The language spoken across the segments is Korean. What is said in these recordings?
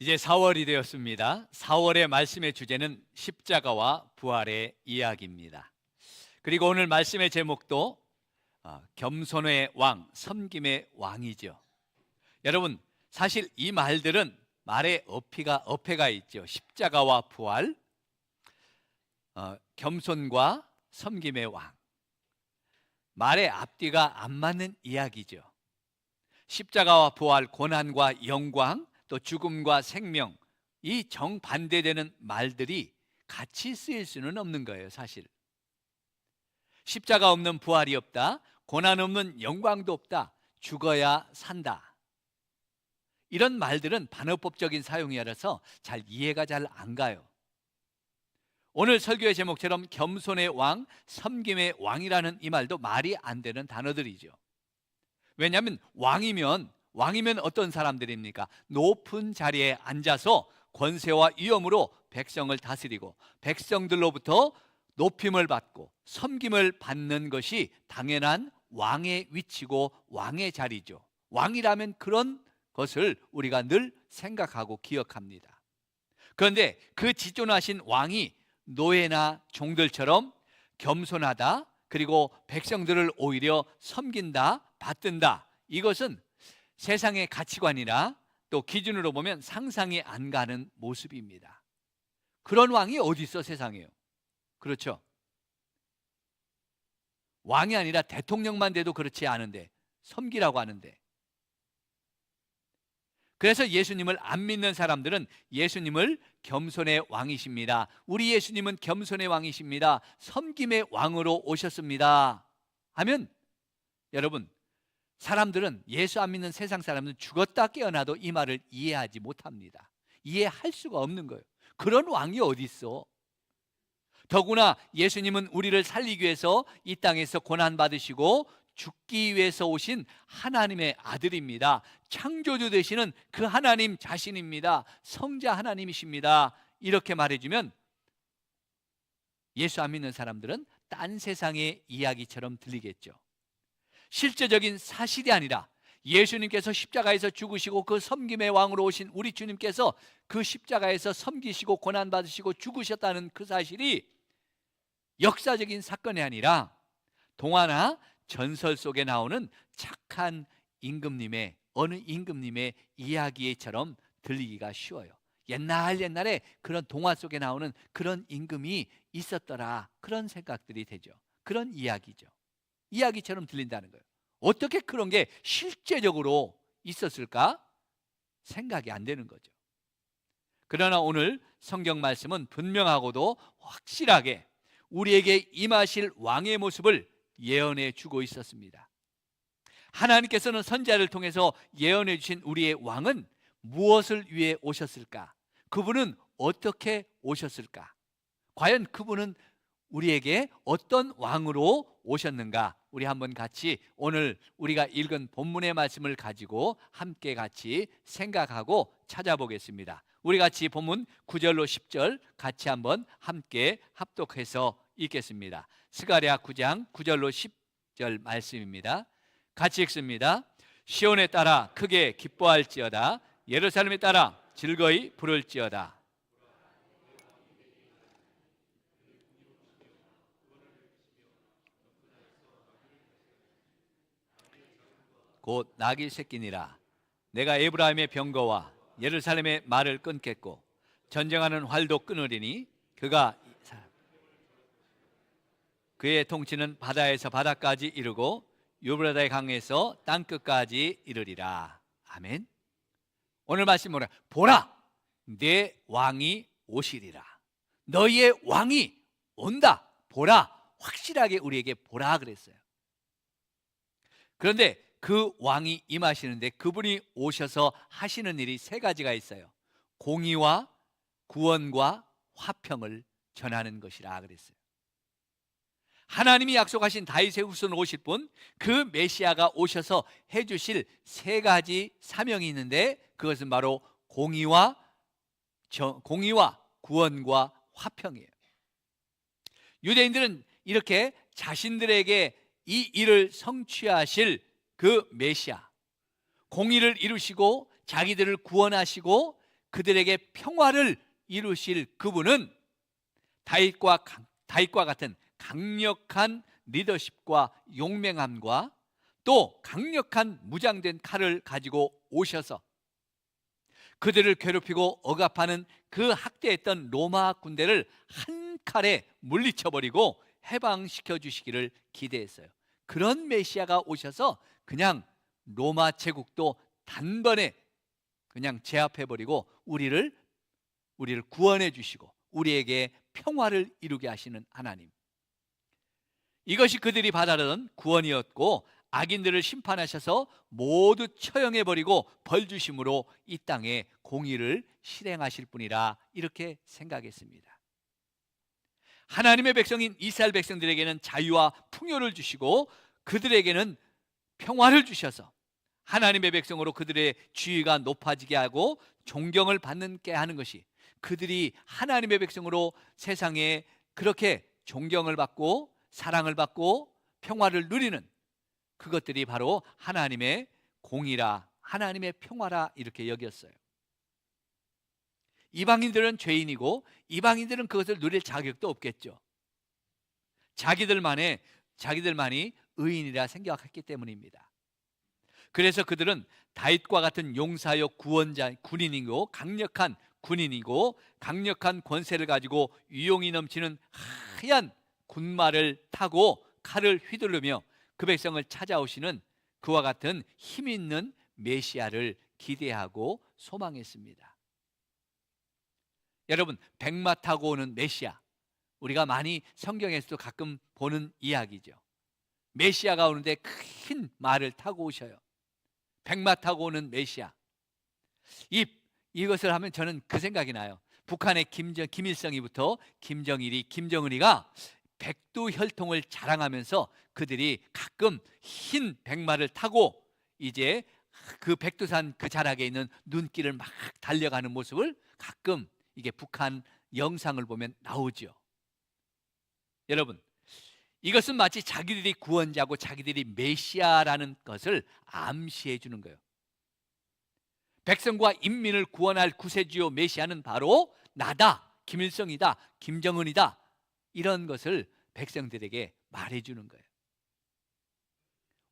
이제 4월이 되었습니다. 4월의 말씀의 주제는 십자가와 부활의 이야기입니다. 그리고 오늘 말씀의 제목도 겸손의 왕, 섬김의 왕이죠. 여러분, 사실 이 말들은 말에 어폐가 있죠. 십자가와 부활, 겸손과 섬김의 왕. 말의 앞뒤가 안 맞는 이야기죠. 십자가와 부활, 고난과 영광, 또 죽음과 생명, 이 정반대되는 말들이 같이 쓰일 수는 없는 거예요. 사실 십자가 없는 부활이 없다, 고난 없는 영광도 없다, 죽어야 산다, 이런 말들은 반어법적인 사용이라서 잘 이해가 잘 안 가요. 오늘 설교의 제목처럼 겸손의 왕, 섬김의 왕이라는 이 말도 말이 안 되는 단어들이죠. 왜냐하면 왕이면 어떤 사람들입니까? 높은 자리에 앉아서 권세와 위엄으로 백성을 다스리고 백성들로부터 높임을 받고 섬김을 받는 것이 당연한 왕의 위치고 왕의 자리죠. 왕이라면 그런 것을 우리가 늘 생각하고 기억합니다. 그런데 그 지존하신 왕이 노예나 종들처럼 겸손하다, 그리고 백성들을 오히려 섬긴다, 받든다, 이것은 세상의 가치관이나 또 기준으로 보면 상상이 안 가는 모습입니다. 그런 왕이 어디 있어 세상에요? 그렇죠? 왕이 아니라 대통령만 돼도 그렇지 않은데, 섬기라고 하는데. 그래서 예수님을 안 믿는 사람들은 예수님을 겸손의 왕이십니다, 우리 예수님은 겸손의 왕이십니다, 섬김의 왕으로 오셨습니다 하면, 여러분, 사람들은, 예수 안 믿는 세상 사람들은 죽었다 깨어나도 이 말을 이해하지 못합니다. 이해할 수가 없는 거예요. 그런 왕이 어디 있어? 더구나 예수님은 우리를 살리기 위해서 이 땅에서 고난받으시고 죽기 위해서 오신 하나님의 아들입니다. 창조주 되시는 그 하나님 자신입니다. 성자 하나님이십니다. 이렇게 말해주면 예수 안 믿는 사람들은 딴 세상의 이야기처럼 들리겠죠. 실제적인 사실이 아니라 예수님께서 십자가에서 죽으시고 그 섬김의 왕으로 오신 우리 주님께서 그 십자가에서 섬기시고 고난받으시고 죽으셨다는 그 사실이 역사적인 사건이 아니라 동화나 전설 속에 나오는 착한 임금님의, 어느 임금님의 이야기처럼 들리기가 쉬워요. 옛날에 그런 동화 속에 나오는 그런 임금이 있었더라, 그런 생각들이 되죠. 그런 이야기죠. 이야기처럼 들린다는 거예요. 어떻게 그런 게 실제적으로 있었을까? 생각이 안 되는 거죠. 그러나 오늘 성경 말씀은 분명하고도 확실하게 우리에게 임하실 왕의 모습을 예언해 주고 있었습니다. 하나님께서는 선지자를 통해서 예언해 주신 우리의 왕은 무엇을 위해 오셨을까? 그분은 어떻게 오셨을까? 과연 그분은 우리에게 어떤 왕으로 오셨는가? 우리 한번 같이 오늘 우리가 읽은 본문의 말씀을 가지고 함께 같이 생각하고 찾아보겠습니다. 우리 같이 본문 9절로 10절 같이 한번 함께 합독해서 읽겠습니다. 스가랴 9장 9절로 10절 말씀입니다. 같이 읽습니다. 시온에 따라 크게 기뻐할지어다, 예루살렘에 따라 즐거이 부를지어다. 곧 나귀 새끼니라. 내가 에브라임의 병거와 예루살렘의 말을 끊겠고 전쟁하는 활도 끊으리니 그의 통치는 바다에서 바다까지 이르고 유브라다의 강에서 땅끝까지 이르리라. 아멘. 오늘 말씀 뭐라? 보라, 내 왕이 오시리라. 너희의 왕이 온다. 보라, 확실하게 우리에게 보라 그랬어요. 그런데 그 왕이 임하시는데 그분이 오셔서 하시는 일이 세 가지가 있어요. 공의와 구원과 화평을 전하는 것이라 그랬어요. 하나님이 약속하신 다윗의 후손 오실 분, 그 메시아가 오셔서 해주실 세 가지 사명이 있는데 그것은 바로 공의와 구원과 화평이에요. 유대인들은 이렇게 자신들에게 이 일을 성취하실 그 메시아, 공의를 이루시고 자기들을 구원하시고 그들에게 평화를 이루실 그분은 다윗과 같은 강력한 리더십과 용맹함과 또 강력한 무장된 칼을 가지고 오셔서 그들을 괴롭히고 억압하는 그 학대했던 로마 군대를 한 칼에 물리쳐버리고 해방시켜 주시기를 기대했어요. 그런 메시아가 오셔서 그냥 로마 제국도 단번에 그냥 제압해버리고 우리를 구원해 주시고 우리에게 평화를 이루게 하시는 하나님, 이것이 그들이 바라던 구원이었고 악인들을 심판하셔서 모두 처형해버리고 벌주심으로 이 땅에 공의를 실행하실 분이라 이렇게 생각했습니다. 하나님의 백성인 이스라엘 백성들에게는 자유와 풍요를 주시고 그들에게는 평화를 주셔서 하나님의 백성으로 그들의 지위가 높아지게 하고 존경을 받게 하는 것이, 그들이 하나님의 백성으로 세상에 그렇게 존경을 받고 사랑을 받고 평화를 누리는 그것들이 바로 하나님의 공의라, 하나님의 평화라 이렇게 여겼어요. 이방인들은 죄인이고 이방인들은 그것을 누릴 자격도 없겠죠. 자기들만이 의인이라 생각했기 때문입니다. 그래서 그들은 다윗과 같은 용사요 구원자 군인이고 강력한 군인이고 강력한 권세를 가지고 유용이 넘치는 하얀 군마를 타고 칼을 휘두르며 그 백성을 찾아오시는 그와 같은 힘 있는 메시아를 기대하고 소망했습니다. 여러분, 백마 타고 오는 메시아, 우리가 많이 성경에서도 가끔 보는 이야기죠. 메시아가 오는데 큰 말을 타고 오셔요. 백마 타고 오는 메시아. 이것을 하면 저는 그 생각이 나요. 북한의 김일성이부터 김정일이, 김정은이가 백두혈통을 자랑하면서 그들이 가끔 흰 백마를 타고 이제 그 백두산 그 자락에 있는 눈길을 막 달려가는 모습을 가끔 이게 북한 영상을 보면 나오죠. 여러분, 이것은 마치 자기들이 구원자고 자기들이 메시아라는 것을 암시해 주는 거예요. 백성과 인민을 구원할 구세주요 메시아는 바로 나다, 김일성이다, 김정은이다, 이런 것을 백성들에게 말해주는 거예요.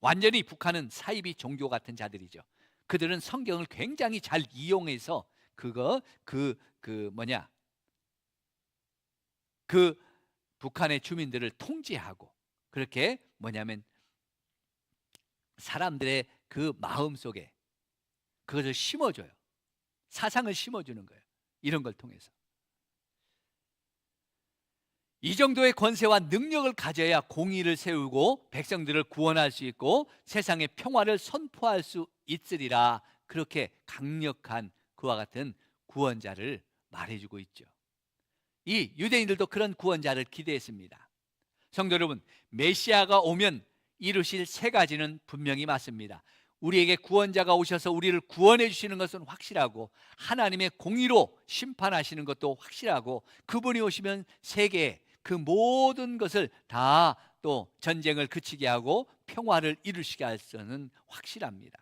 완전히 북한은 사이비 종교 같은 자들이죠. 그들은 성경을 굉장히 잘 이용해서 북한의 주민들을 통제하고 그렇게 사람들의 그 마음 속에 그것을 심어줘요. 사상을 심어주는 거예요. 이런 걸 통해서. 이 정도의 권세와 능력을 가져야 공의를 세우고 백성들을 구원할 수 있고 세상의 평화를 선포할 수 있으리라, 그렇게 강력한 그와 같은 구원자를 말해주고 있죠. 이 유대인들도 그런 구원자를 기대했습니다. 성도 여러분, 메시아가 오면 이루실 세 가지는 분명히 맞습니다. 우리에게 구원자가 오셔서 우리를 구원해 주시는 것은 확실하고 하나님의 공의로 심판하시는 것도 확실하고 그분이 오시면 세계에 그 모든 것을 다 또 전쟁을 그치게 하고 평화를 이루시게 할 수는 확실합니다.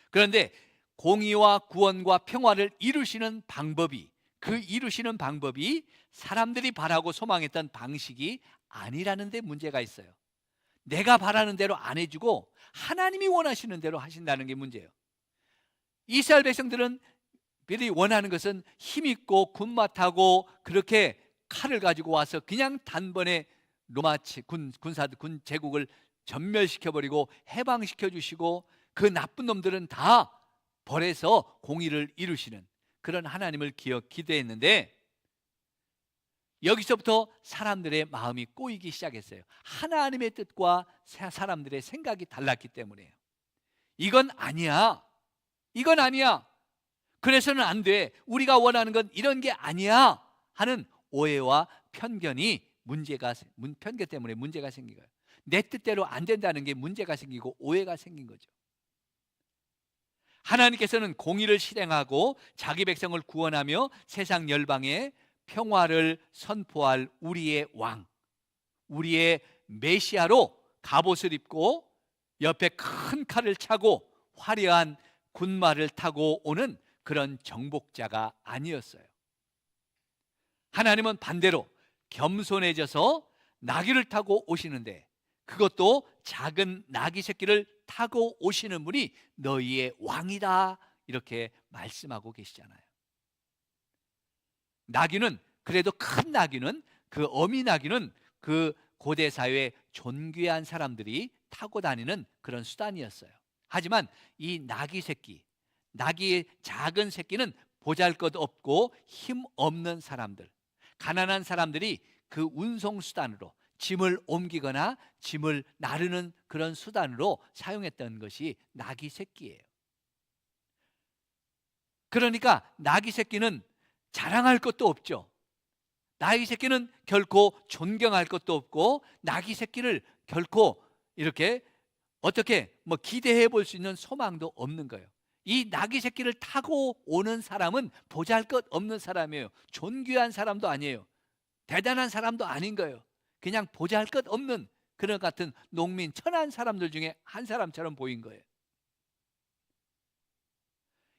그런데 공의와 구원과 평화를 이루시는 방법이, 그 이루시는 방법이 사람들이 바라고 소망했던 방식이 아니라는 데 문제가 있어요. 내가 바라는 대로 안 해주고 하나님이 원하시는 대로 하신다는 게 문제예요. 이스라엘 백성들은 미리 원하는 것은 힘있고 군마 타고 그렇게 칼을 가지고 와서 그냥 단번에 로마 군 제국을 전멸시켜버리고 해방시켜 주시고 그 나쁜 놈들은 다 벌해서 공의를 이루시는 그런 하나님을 기대했는데 여기서부터 사람들의 마음이 꼬이기 시작했어요. 하나님의 뜻과 사람들의 생각이 달랐기 때문이에요. 이건 아니야. 이건 아니야. 그래서는 안 돼. 우리가 원하는 건 이런 게 아니야 하는 오해와 편견이 편견 때문에 문제가 생긴 거예요. 내 뜻대로 안 된다는 게 문제가 생기고 오해가 생긴 거죠. 하나님께서는 공의를 실행하고 자기 백성을 구원하며 세상 열방에 평화를 선포할 우리의 왕, 우리의 메시아로 갑옷을 입고 옆에 큰 칼을 차고 화려한 군마를 타고 오는 그런 정복자가 아니었어요. 하나님은 반대로 겸손해져서 나귀를 타고 오시는데, 그것도 작은 나귀 새끼를 타고 오시는 분이 너희의 왕이다, 이렇게 말씀하고 계시잖아요. 나귀는, 그래도 큰 나귀는, 그 어미 나귀는 그 고대 사회의 존귀한 사람들이 타고 다니는 그런 수단이었어요. 하지만 이 나귀 새끼, 나귀의 작은 새끼는 보잘것없고 힘 없는 사람들, 가난한 사람들이 그 운송 수단으로 짐을 옮기거나 짐을 나르는 그런 수단으로 사용했던 것이 나귀 새끼예요. 그러니까 나귀 새끼는 자랑할 것도 없죠. 나귀 새끼는 결코 존경할 것도 없고, 나귀 새끼를 결코 이렇게 어떻게 기대해 볼 수 있는 소망도 없는 거예요. 이 나귀 새끼를 타고 오는 사람은 보잘것없는 사람이에요. 존귀한 사람도 아니에요. 대단한 사람도 아닌 거예요. 그냥 보잘것없는 그런 같은 농민, 천한 사람들 중에 한 사람처럼 보인 거예요.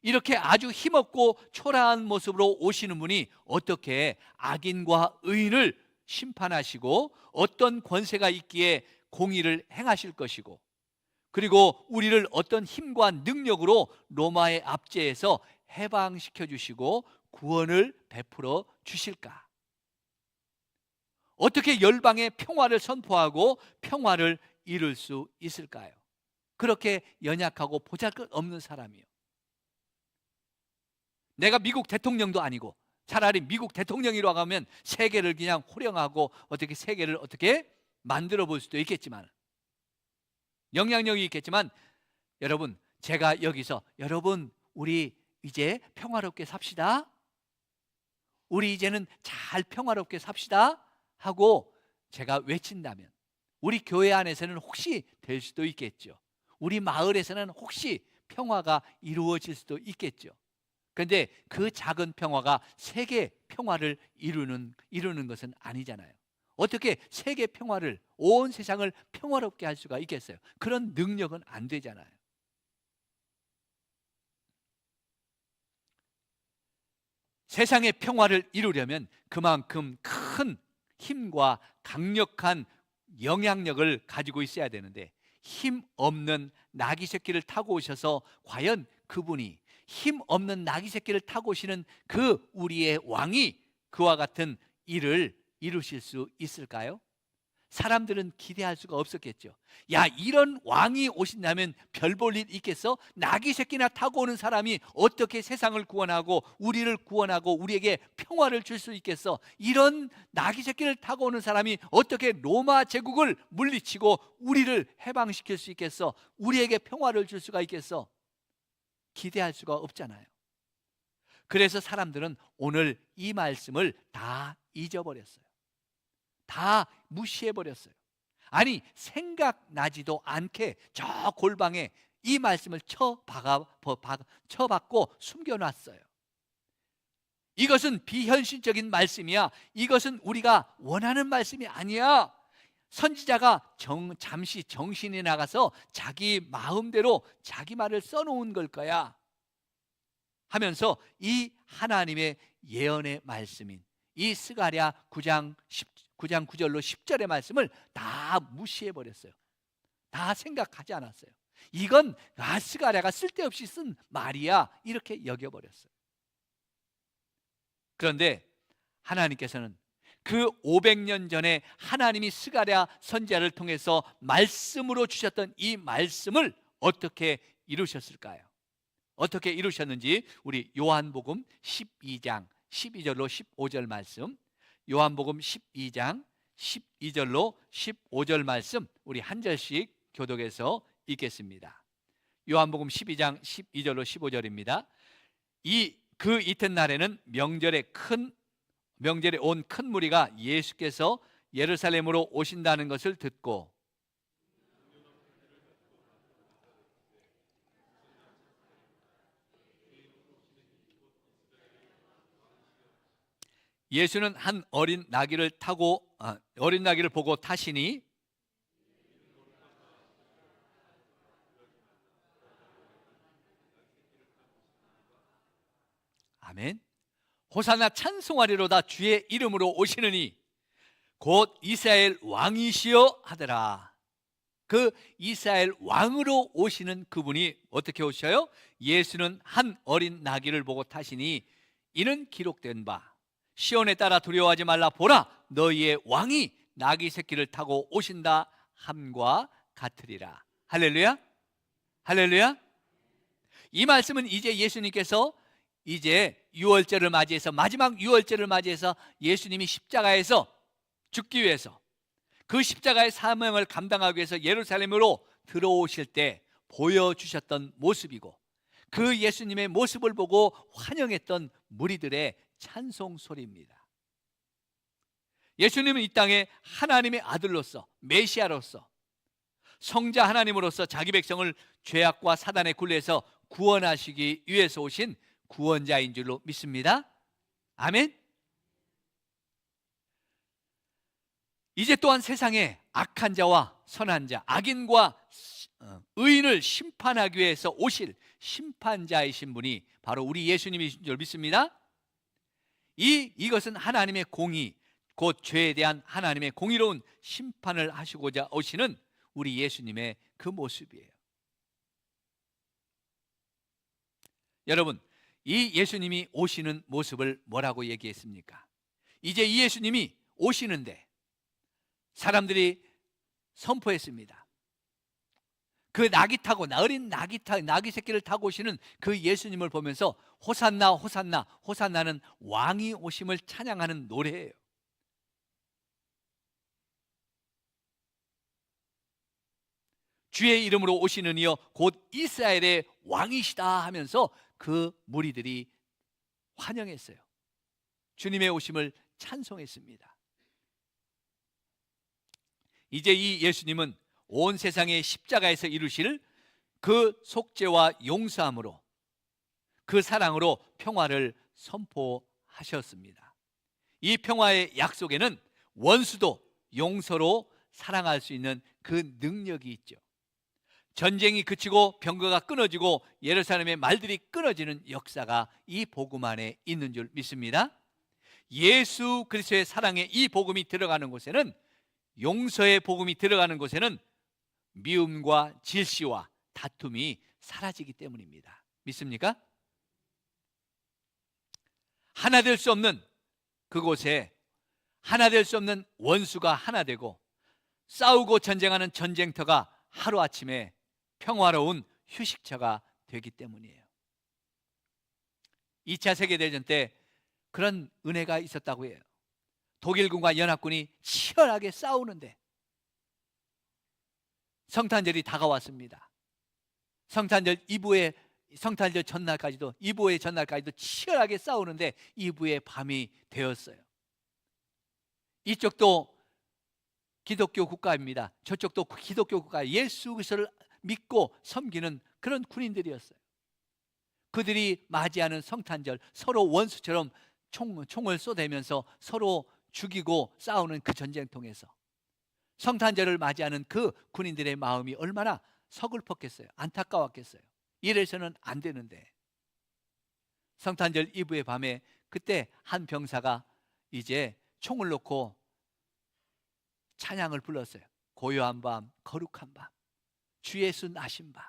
이렇게 아주 힘없고 초라한 모습으로 오시는 분이 어떻게 악인과 의인을 심판하시고 어떤 권세가 있기에 공의를 행하실 것이고, 그리고 우리를 어떤 힘과 능력으로 로마의 압제에서 해방시켜 주시고 구원을 베풀어 주실까? 어떻게 열방의 평화를 선포하고 평화를 이룰 수 있을까요? 그렇게 연약하고 보잘것없는 사람이요. 내가 미국 대통령도 아니고, 차라리 미국 대통령이라고 하면 세계를 그냥 호령하고 어떻게 세계를 어떻게 만들어 볼 수도 있겠지만, 영향력이 있겠지만, 여러분, 제가 여기서 여러분 우리 이제 평화롭게 삽시다, 우리 이제는 잘 평화롭게 삽시다 하고 제가 외친다면, 우리 교회 안에서는 혹시 될 수도 있겠죠. 우리 마을에서는 혹시 평화가 이루어질 수도 있겠죠. 그런데 그 작은 평화가 세계 평화를 이루는 것은 아니잖아요. 어떻게 세계 평화를, 온 세상을 평화롭게 할 수가 있겠어요? 그런 능력은 안 되잖아요. 세상의 평화를 이루려면 그만큼 큰 힘과 강력한 영향력을 가지고 있어야 되는데, 힘 없는 나귀 새끼를 타고 오셔서 과연 그분이, 힘 없는 나귀 새끼를 타고 오시는 그 우리의 왕이 그와 같은 일을 이루실 수 있을까요? 사람들은 기대할 수가 없었겠죠. 야, 이런 왕이 오신다면 별 볼 일 있겠어? 나귀 새끼나 타고 오는 사람이 어떻게 세상을 구원하고 우리를 구원하고 우리에게 평화를 줄 수 있겠어? 이런 나귀 새끼를 타고 오는 사람이 어떻게 로마 제국을 물리치고 우리를 해방시킬 수 있겠어? 우리에게 평화를 줄 수가 있겠어? 기대할 수가 없잖아요. 그래서 사람들은 오늘 이 말씀을 다 잊어버렸어요. 다 무시해버렸어요. 아니, 생각나지도 않게 저 골방에 이 말씀을 쳐박고 숨겨놨어요. 이것은 비현실적인 말씀이야. 이것은 우리가 원하는 말씀이 아니야. 선지자가 잠시 정신이 나가서 자기 마음대로 자기 말을 써놓은 걸 거야 하면서 이 하나님의 예언의 말씀인 이 스가랴 9장 9절로 10절의 말씀을 다 무시해버렸어요. 다 생각하지 않았어요. 이건 스가랴가 쓸데없이 쓴 말이야, 이렇게 여겨버렸어요. 그런데 하나님께서는 그 500년 전에 하나님이 스가랴 선지자를 통해서 말씀으로 주셨던 이 말씀을 어떻게 이루셨을까요? 어떻게 이루셨는지 우리 요한복음 12장 12절로 15절 말씀, 요한복음 12장 12절로 15절 말씀 우리 한 절씩 교독해서 읽겠습니다. 요한복음 12장 12절로 15절입니다. 그 이튿날에는 명절에 온 큰 무리가 예수께서 예루살렘으로 오신다는 것을 듣고 예수는 한 어린 나귀를 보고 타시니 아멘. 호산나 찬송하리로다 주의 이름으로 오시느니 곧 이스라엘 왕이시여 하더라. 그 이스라엘 왕으로 오시는 그분이 어떻게 오셔요? 예수는 한 어린 나귀를 보고 타시니 이는 기록된 바 시온에 따라 두려워하지 말라 보라 너희의 왕이 나귀 새끼를 타고 오신다 함과 같으리라. 할렐루야. 할렐루야. 이 말씀은 이제 예수님께서 이제 유월절을 맞이해서 마지막 유월절을 맞이해서 예수님이 십자가에서 죽기 위해서 그 십자가의 사명을 감당하기 위해서 예루살렘으로 들어오실 때 보여주셨던 모습이고 그 예수님의 모습을 보고 환영했던 무리들의 찬송 소리입니다. 예수님은 이 땅에 하나님의 아들로서 메시아로서 성자 하나님으로서 자기 백성을 죄악과 사단의 굴레에서 구원하시기 위해서 오신 구원자인 줄로 믿습니다. 아멘. 이제 또한 세상에 악한 자와 선한 자, 악인과 의인을 심판하기 위해서 오실 심판자이신 분이 바로 우리 예수님이신 줄 믿습니다. 이것은 하나님의 공의, 곧 죄에 대한 하나님의 공의로운 심판을 하시고자 오시는 우리 예수님의 그 모습이에요. 여러분, 이 예수님이 오시는 모습을 뭐라고 얘기했습니까? 이제 이 예수님이 오시는데 사람들이 선포했습니다. 그 나귀 타고 어린 나귀 새끼를 타고 오시는 그 예수님을 보면서 호산나 호산나 호산나는 왕이 오심을 찬양하는 노래예요. 주의 이름으로 오시는 이여 곧 이스라엘의 왕이시다 하면서 그 무리들이 환영했어요. 주님의 오심을 찬송했습니다. 이제 이 예수님은 온 세상의 십자가에서 이루실 그 속죄와 용서함으로 그 사랑으로 평화를 선포하셨습니다. 이 평화의 약속에는 원수도 용서로 사랑할 수 있는 그 능력이 있죠. 전쟁이 그치고 병거가 끊어지고 예루살렘의 말들이 끊어지는 역사가 이 복음 안에 있는 줄 믿습니다. 예수 그리스도의 사랑의 이 복음이 들어가는 곳에는, 용서의 복음이 들어가는 곳에는 미움과 질시와 다툼이 사라지기 때문입니다. 믿습니까? 하나 될 수 없는 그곳에 하나 될 수 없는 원수가 하나 되고 싸우고 전쟁하는 전쟁터가 하루아침에 평화로운 휴식처가 되기 때문이에요. 2차 세계대전 때 그런 은혜가 있었다고 해요. 독일군과 연합군이 치열하게 싸우는데 성탄절이 다가왔습니다. 성탄절 전날까지도, 이브의 전날까지도 치열하게 싸우는데 이브의 밤이 되었어요. 이쪽도 기독교 국가입니다. 저쪽도 기독교 국가, 예수 그리스도를 믿고 섬기는 그런 군인들이었어요. 그들이 맞이하는 성탄절, 서로 원수처럼 총을 쏘대면서 서로 죽이고 싸우는 그 전쟁통에서 성탄절을 맞이하는 그 군인들의 마음이 얼마나 서글펐겠어요. 안타까웠겠어요. 이래서는 안 되는데. 성탄절 이브의 밤에 그때 한 병사가 이제 총을 놓고 찬양을 불렀어요. 고요한 밤, 거룩한 밤, 주 예수 나신 밤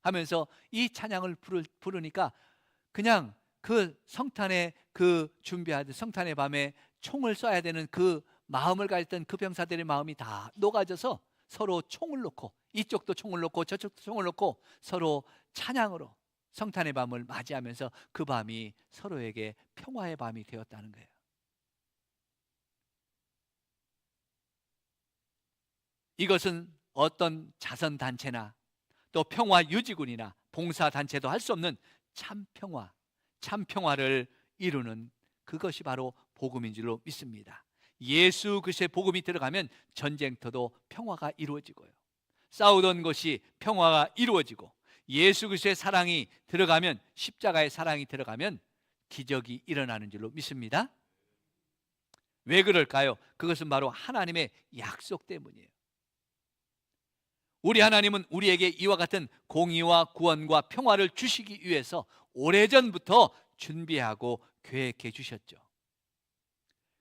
하면서 이 찬양을 부르니까 그냥 그 성탄의 그 준비하듯 성탄의 밤에 총을 쏴야 되는 그 마음을 가졌던 그 병사들의 마음이 다 녹아져서 서로 총을 놓고, 이쪽도 총을 놓고 저쪽도 총을 놓고 서로 찬양으로 성탄의 밤을 맞이하면서 그 밤이 서로에게 평화의 밤이 되었다는 거예요. 이것은 어떤 자선단체나 또 평화유지군이나 봉사단체도 할 수 없는 참평화, 참평화를 이루는 그것이 바로 복음인 줄로 믿습니다. 예수 그리스도의 복음이 들어가면 전쟁터도 평화가 이루어지고요, 싸우던 것이 평화가 이루어지고, 예수 그리스도의 사랑이 들어가면, 십자가의 사랑이 들어가면 기적이 일어나는 줄로 믿습니다. 왜 그럴까요? 그것은 바로 하나님의 약속 때문이에요. 우리 하나님은 우리에게 이와 같은 공의와 구원과 평화를 주시기 위해서 오래전부터 준비하고 계획해 주셨죠.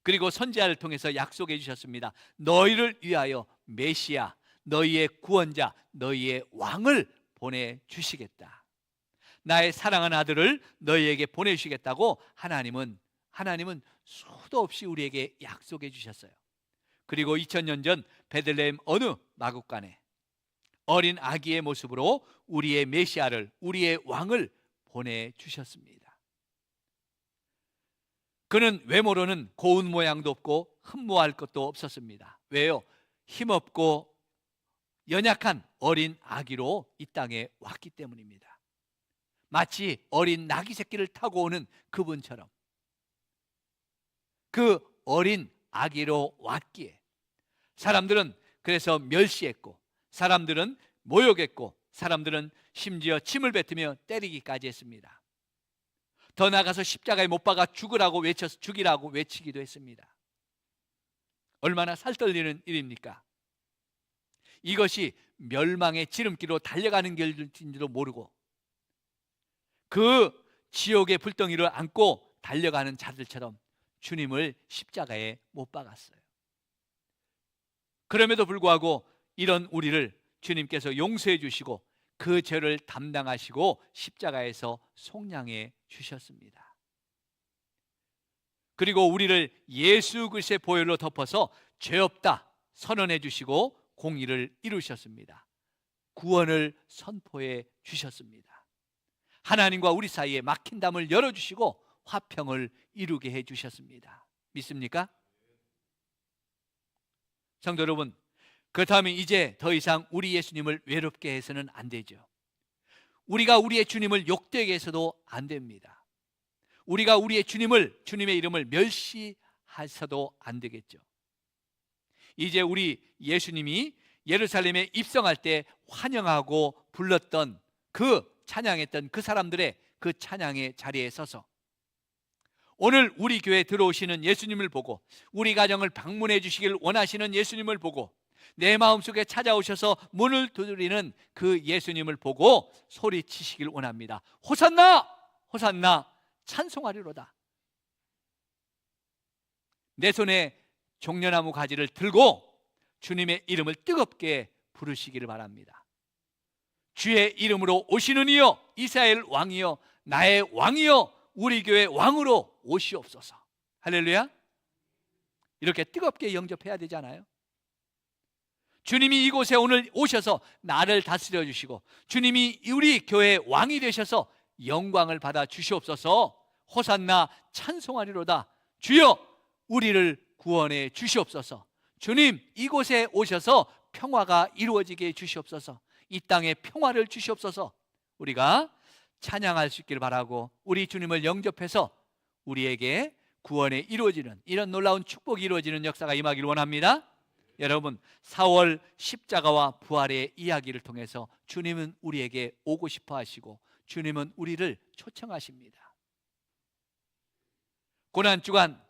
그리고 선지자를 통해서 약속해 주셨습니다. 너희를 위하여 메시아, 너희의 구원자, 너희의 왕을 보내주시겠다. 나의 사랑하는 아들을 너희에게 보내주시겠다고 하나님은 수도 없이 우리에게 약속해 주셨어요. 그리고 2000년 전 베들레헴 어느 마국간에 어린 아기의 모습으로 우리의 메시아를, 우리의 왕을 보내주셨습니다. 그는 외모로는 고운 모양도 없고 흠모할 것도 없었습니다. 왜요? 힘없고 연약한 어린 아기로 이 땅에 왔기 때문입니다. 마치 어린 나귀 새끼를 타고 오는 그분처럼 그 어린 아기로 왔기에 사람들은 그래서 멸시했고, 사람들은 모욕했고, 사람들은 심지어 침을 뱉으며 때리기까지 했습니다. 더 나아가서 십자가에 못 박아 죽이라고 외치기도 했습니다. 얼마나 살떨리는 일입니까? 이것이 멸망의 지름길로 달려가는 길인지도 모르고 그 지옥의 불덩이를 안고 달려가는 자들처럼 주님을 십자가에 못 박았어요. 그럼에도 불구하고 이런 우리를 주님께서 용서해 주시고 그 죄를 담당하시고 십자가에서 속량해 주셨습니다. 그리고 우리를 예수 그리스도의 보혈로 덮어서 죄 없다 선언해 주시고 공의를 이루셨습니다. 구원을 선포해 주셨습니다. 하나님과 우리 사이에 막힌 담을 열어주시고 화평을 이루게 해주셨습니다. 믿습니까? 성도 여러분, 그렇다면 이제 더 이상 우리 예수님을 외롭게 해서는 안 되죠. 우리가 우리의 주님을 욕되게 해서도 안 됩니다. 우리가 우리의 주님의 이름을 멸시해서도 안 되겠죠. 이제 우리 예수님이 예루살렘에 입성할 때 환영하고 불렀던 찬양했던 그 사람들의 그 찬양의 자리에 서서 오늘 우리 교회에 들어오시는 예수님을 보고, 우리 가정을 방문해 주시길 원하시는 예수님을 보고, 내 마음속에 찾아오셔서 문을 두드리는 그 예수님을 보고 소리치시길 원합니다. 호산나! 호산나! 찬송하리로다. 내 손에 종려나무 가지를 들고 주님의 이름을 뜨겁게 부르시기를 바랍니다. 주의 이름으로 오시는 이여, 이스라엘 왕이여, 나의 왕이여, 우리 교회 왕으로 오시옵소서. 할렐루야. 이렇게 뜨겁게 영접해야 되잖아요. 주님이 이곳에 오늘 오셔서 나를 다스려 주시고, 주님이 우리 교회의 왕이 되셔서 영광을 받아 주시옵소서. 호산나 찬송하리로다. 주여 우리를 구원해 주시옵소서. 주님 이곳에 오셔서 평화가 이루어지게 해 주시옵소서. 이 땅에 평화를 주시옵소서. 우리가 찬양할 수 있기를 바라고, 우리 주님을 영접해서 우리에게 구원에 이루어지는 이런 놀라운 축복이 이루어지는 역사가 임하기를 원합니다. 여러분, 4월 십자가와 부활의 이야기를 통해서 주님은 우리에게 오고 싶어 하시고 주님은 우리를 초청하십니다. 고난주간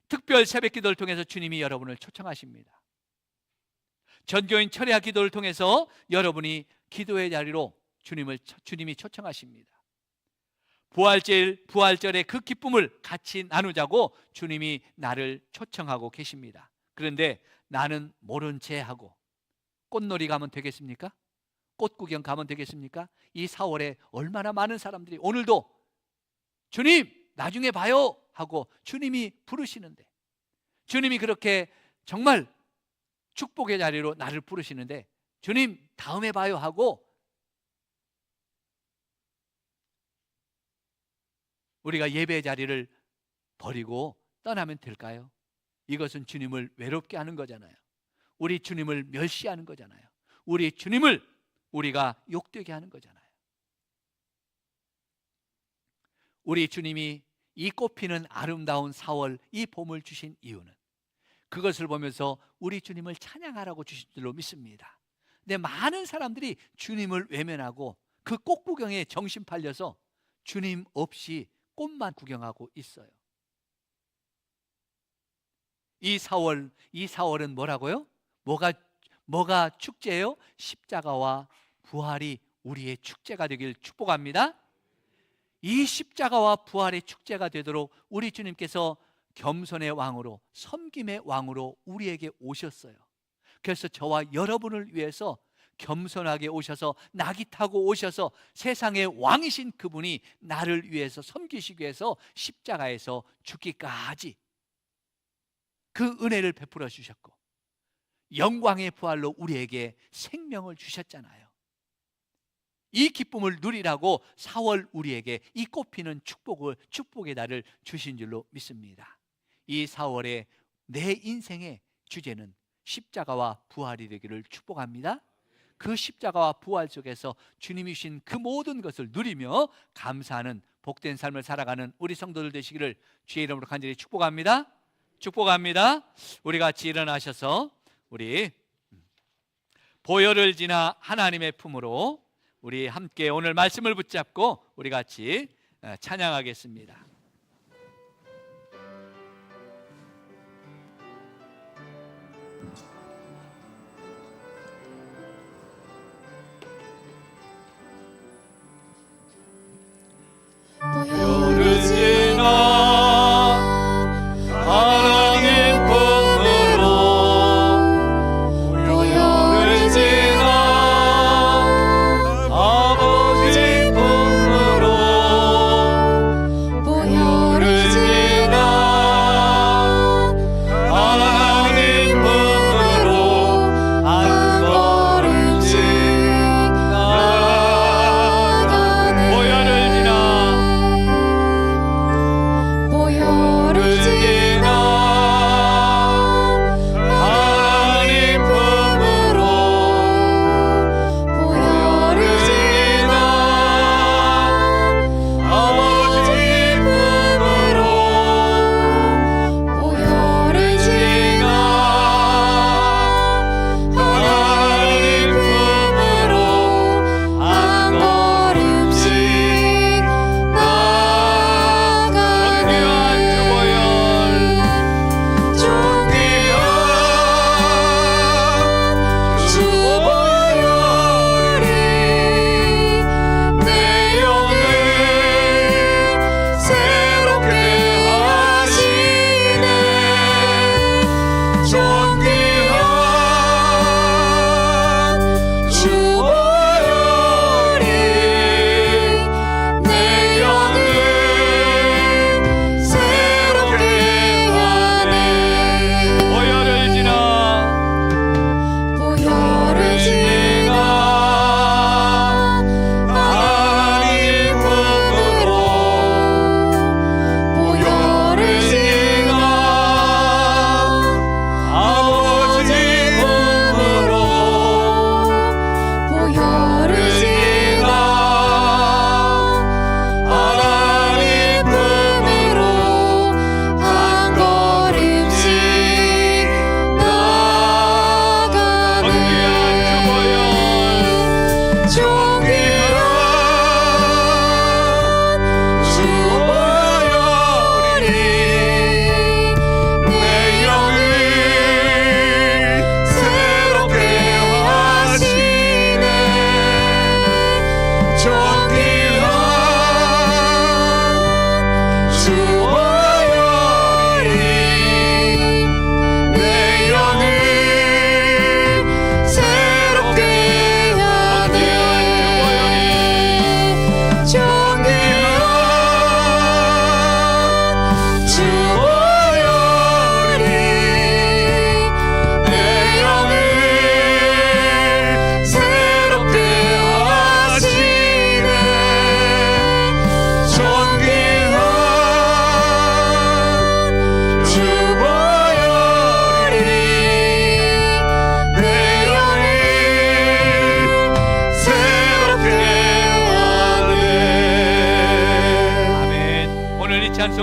특별 새벽기도를 통해서 주님이 여러분을 초청하십니다. 전교인 철야 기도를 통해서 여러분이 기도의 자리로 주님이 초청하십니다. 부활절의 그 기쁨을 같이 나누자고 주님이 나를 초청하고 계십니다. 그런데 나는 모른 채 하고 꽃놀이 가면 되겠습니까? 꽃 구경 가면 되겠습니까? 이 4월에 얼마나 많은 사람들이 오늘도 주님 나중에 봐요 하고 주님이 부르시는데, 주님이 그렇게 정말 축복의 자리로 나를 부르시는데 주님 다음에 봐요 하고 우리가 예배의 자리를 버리고 떠나면 될까요? 이것은 주님을 외롭게 하는 거잖아요. 우리 주님을 멸시하는 거잖아요. 우리 주님을 우리가 욕되게 하는 거잖아요. 우리 주님이 이 꽃피는 아름다운 4월 이 봄을 주신 이유는 그것을 보면서 우리 주님을 찬양하라고 주신 줄로 믿습니다. 근데 많은 사람들이 주님을 외면하고 그 꽃 구경에 정신 팔려서 주님 없이 꽃만 구경하고 있어요. 이 4월은 뭐라고요? 뭐가 축제예요? 십자가와 부활이 우리의 축제가 되길 축복합니다. 이 십자가와 부활의 축제가 되도록 우리 주님께서 겸손의 왕으로, 섬김의 왕으로 우리에게 오셨어요. 그래서 저와 여러분을 위해서 겸손하게 오셔서 낙이 타고 오셔서 세상의 왕이신 그분이 나를 위해서 섬기시기 위해서 십자가에서 죽기까지 그 은혜를 베풀어 주셨고 영광의 부활로 우리에게 생명을 주셨잖아요. 이 기쁨을 누리라고 4월 우리에게 이 꽃피는 축복의 날을 주신 줄로 믿습니다. 이 4월에 내 인생의 주제는 십자가와 부활이 되기를 축복합니다. 그 십자가와 부활 속에서 주님이 주신 그 모든 것을 누리며 감사하는 복된 삶을 살아가는 우리 성도들 되시기를 주의 이름으로 간절히 축복합니다. 축복합니다. 우리 같이 일어나셔서 우리 보혈을 지나 하나님의 품으로 우리 함께 오늘 말씀을 붙잡고 우리 같이 찬양하겠습니다. 보혈을 지나 하나님 품으로 보혈을 지나 아버지 품으로 보혈을 지나 하나님 품으로 한 걸음씩 나아가네. 보혈을 지나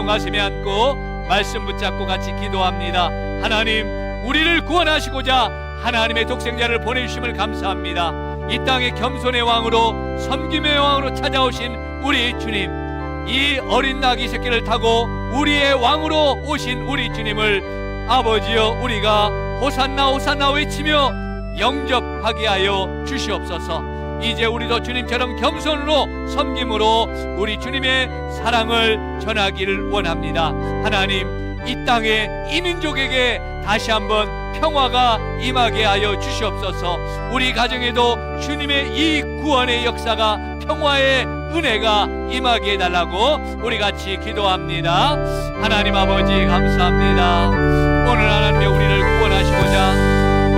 가슴에 안고 말씀 붙잡고 같이 기도합니다. 하나님, 우리를 구원하시고자 하나님의 독생자를 보내주심을 감사합니다. 이 땅의 겸손의 왕으로, 섬김의 왕으로 찾아오신 우리 주님, 이 어린 나귀 새끼를 타고 우리의 왕으로 오신 우리 주님을 아버지여, 우리가 호산나 호산나 외치며 영접하게 하여 주시옵소서. 이제 우리도 주님처럼 겸손으로 섬김으로 우리 주님의 사랑을 전하기를 원합니다. 하나님, 이 땅에 이 민족에게 다시 한번 평화가 임하게 하여 주시옵소서. 우리 가정에도 주님의 이 구원의 역사가, 평화의 은혜가 임하게 해달라고 우리 같이 기도합니다. 하나님 아버지, 감사합니다. 오늘 하나님의 우리를 구원하시고자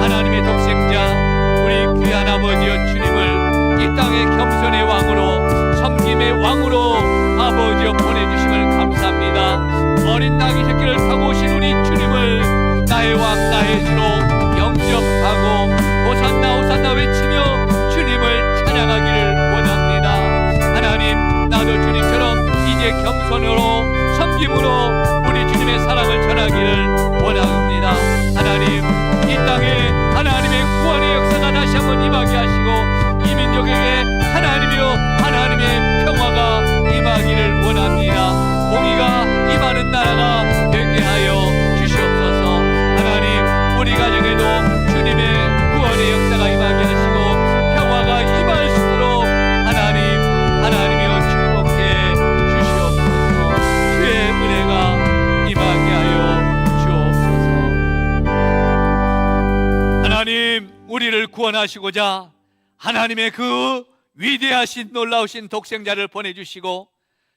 하나님의 독생자 우리 귀한 아버지여 주님을 이 땅의 겸손의 왕으로, 섬김의 왕으로 아버지여 보내주심을 감사합니다. 어린 나귀 새끼를 타고 오신 우리 주님을 나의 왕 나의 주로 영접하고 호산나 호산나 외치며 주님을 찬양하기를 원합니다. 하나님, 나도 주님처럼 이제 겸손으로 섬김으로 우리 주님의 사랑을 전하기를 원합니다. 하나님, 이 땅에 하나님의 구원의 역사가 다시 한번 임하게 하시고 이 민족에게 하나님이여 하나님의 평화가 임하기를 원합니다. 공의가 임하는 나라가 되게 하여 주시옵소서. 하나님, 우리 가정에도 주님의 구원의 역사가 임하게 하시고 평화가 임할 수 있도록 하나님이여 축복해 주시옵소서. 주의 은혜가 임하게 하여 주옵소서. 하나님, 우리를 구원하시고자 하나님의 그 위대하신 놀라우신 독생자를 보내주시고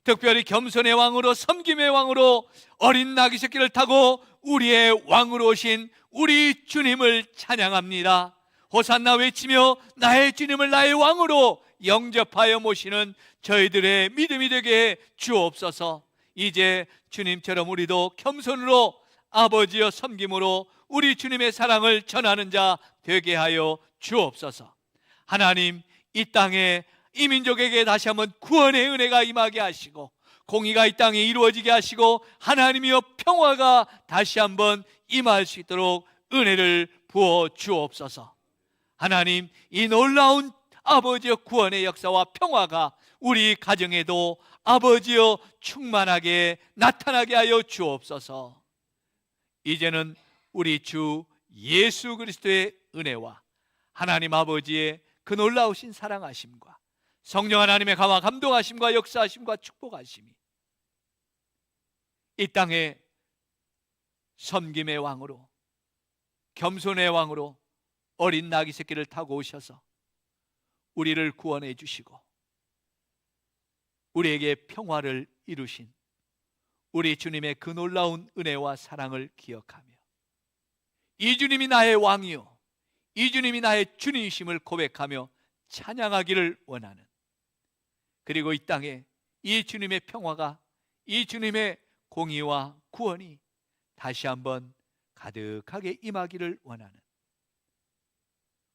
특별히 겸손의 왕으로, 섬김의 왕으로, 어린 나귀 새끼를 타고 우리의 왕으로 오신 우리 주님을 찬양합니다. 호산나 외치며 나의 주님을 나의 왕으로 영접하여 모시는 저희들의 믿음이 되게 주옵소서. 이제 주님처럼 우리도 겸손으로 아버지여 섬김으로 우리 주님의 사랑을 전하는 자 되게 하여 주옵소서. 하나님, 이 땅에 이 민족에게 다시 한번 구원의 은혜가 임하게 하시고 공의가 이 땅에 이루어지게 하시고 하나님이여 평화가 다시 한번 임할 수 있도록 은혜를 부어 주옵소서. 하나님, 이 놀라운 아버지여 구원의 역사와 평화가 우리 가정에도 아버지여 충만하게 나타나게 하여 주옵소서. 이제는 우리 주 예수 그리스도의 은혜와 하나님 아버지의 그 놀라우신 사랑하심과 성령 하나님의 감화 감동하심과 역사하심과 축복하심이 이 땅에 섬김의 왕으로, 겸손의 왕으로 어린 나귀 새끼를 타고 오셔서 우리를 구원해 주시고 우리에게 평화를 이루신 우리 주님의 그 놀라운 은혜와 사랑을 기억하며 이 주님이 나의 왕이요 이 주님이 나의 주님이심을 고백하며 찬양하기를 원하는, 그리고 이 땅에 이 주님의 평화가, 이 주님의 공의와 구원이 다시 한번 가득하게 임하기를 원하는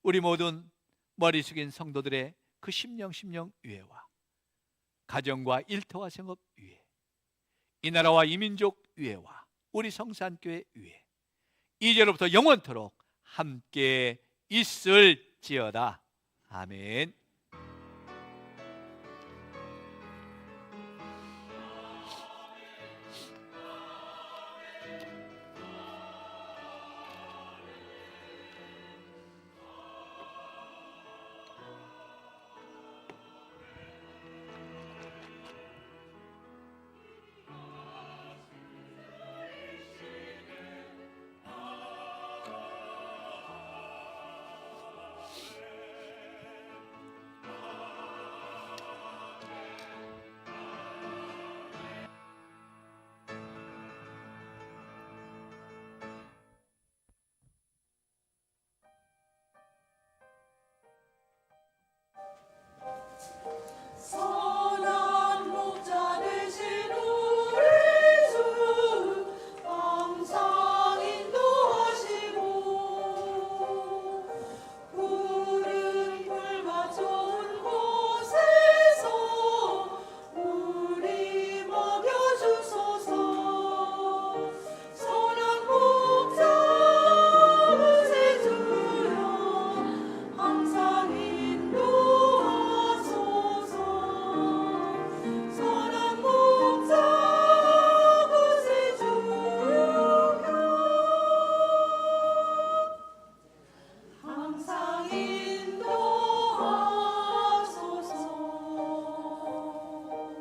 우리 모든 머리 숙인 성도들의 그 심령 위에와 가정과 일터와 생업 위에, 이 나라와 이 민족 위에와 우리 성산교회 위에 이제로부터 영원토록 함께 있을지어다. 아멘.